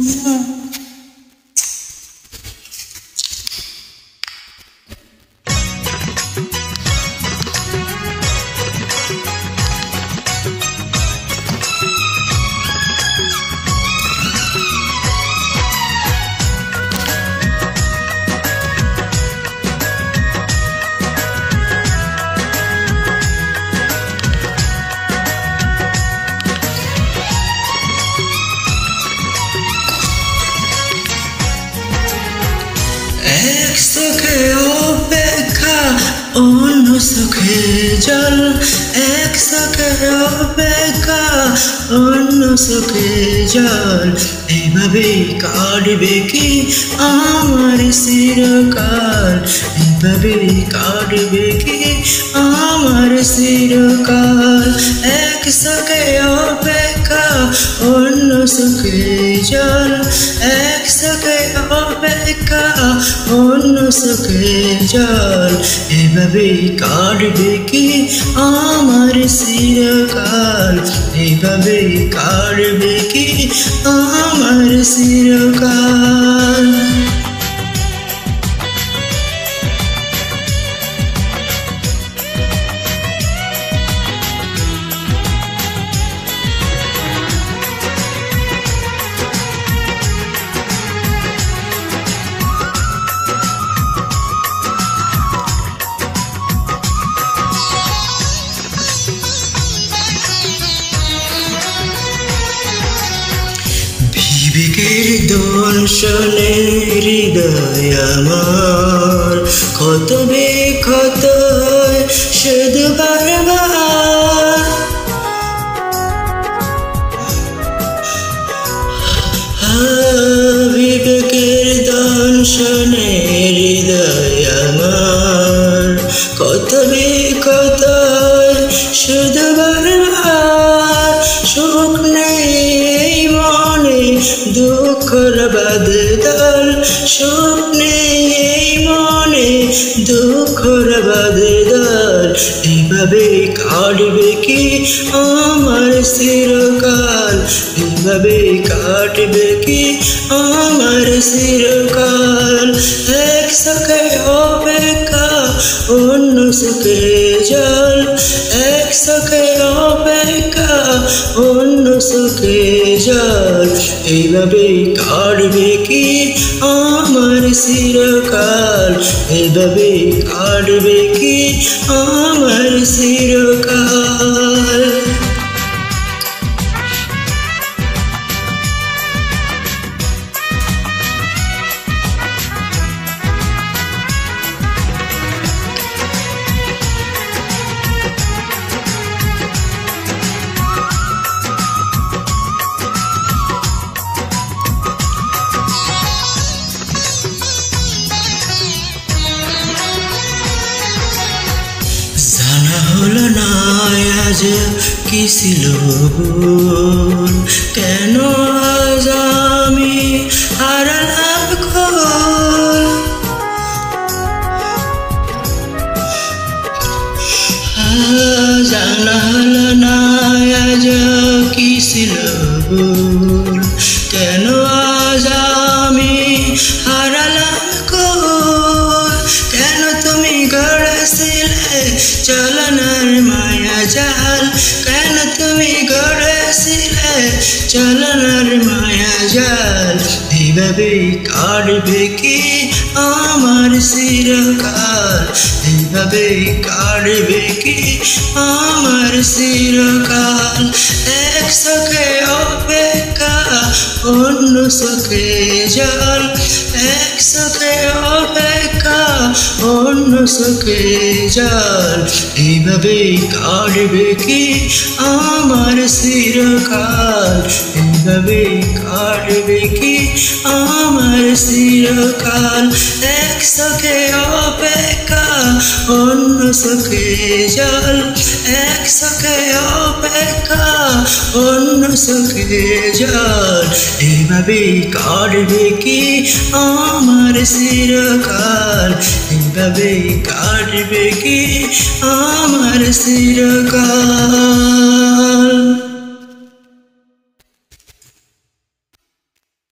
এক চোখে অপেক্ষা অন্য চোখে জল, এক চোখে অপেক্ষা অন্য চোখে জল, এইভাবেই কাটবে কি আমার চিরকাল, এইভাবেই কাটবে কি আমার চিরকাল। এক চোখে অপেক্ষা অন্য চোখে জল, এক চোখে অপেক্ষা অন্য চোখে জল, এভাবেই কাটবে কি আমার চিরকাল, এভাবেই কাটবে কি আমার চিরকাল। বিবেকের দর্শনে হৃদয় আমার কত বেক্ষত হয় শুধু বারবার, বিবেকের দর্শনে হৃদয় আমার কত বেক্ষত হয় শুধু বারবার। সুখ নেই মনে দুঃখর বাদল, সুখ নেই মনে দুঃখর বাদল, এইভাবেই কাটবে কি আমার চিরকাল, এইভাবেই কাটবে কি আমার চিরকাল। এক চোখে অপেক্ষা অন্য চোখে জল, এক চোখে অপেক্ষা অন্য চোখে জল, এইভাবেই কাটবে কি আমার চিরকাল, এইভাবেই কাটবে কি আমার চিরকাল। জানা হলো না আজ কি ছিল ভুল, কেন আজ আমি হারালাম খোল। জানা হলো না আজ কি ছিল ভুল, কেন আজ আমি হারালাম খোল। কেন তুমি গড়েছিলে চলনার মায়া জাল, কেন তুমি গড়েছিলে চলনার মায়া জাল, এইভাবেই কাটবে কি আমার চিরকাল, এইভাবেই কাটবে কি আমার চিরকাল। এক চোখে অপেক্ষা অন্য চোখে জল, এক চোখে অপেক্ষা অন্য চোখে জল, এইভাবেই কাটবে কি আমার চিরকাল, এইভাবেই কাটবে কি আমার চিরকাল। এক চোখে অপেক্ষা অন্য চোখে জল, এক চোখে অপেক্ষা অন্য চোখে জল, এইভাবেই কাটবে কি আমার চিরকাল, এইভাবেই কাটবে কি আমার চিরকাল।